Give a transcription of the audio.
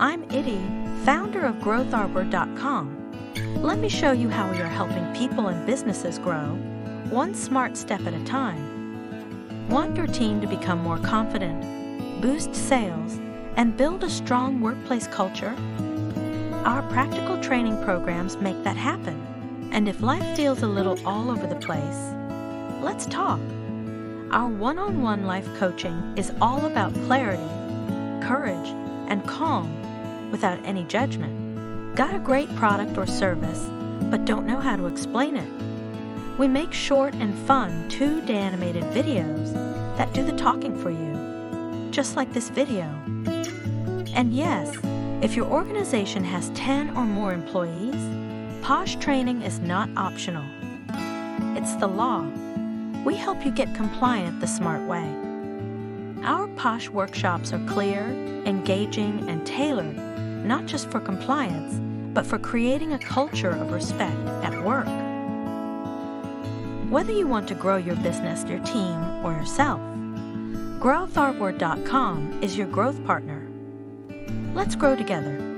I'm Itty, founder of GrowthArbor.com. Let me show you how we are helping people and businesses grow, one smart step at a time. Want your team to become more confident, boost sales, and build a strong workplace culture? Our practical training programs make that happen. And if life feels a little all over the place, let's talk. Our one-on-one life coaching is all about clarity, courage, and calm without any judgment. Got a great product or service, but don't know how to explain it? We make short and fun 2D animated videos that do the talking for you, just like this video. And yes, if your organization has 10 or more employees, POSH training is not optional. It's the law. We help you get compliant the smart way. Our POSH workshops are clear, engaging, and tailored not just for compliance, but for creating a culture of respect at work. Whether you want to grow your business, your team, or yourself, GrowthArbor.com is your growth partner. Let's grow together.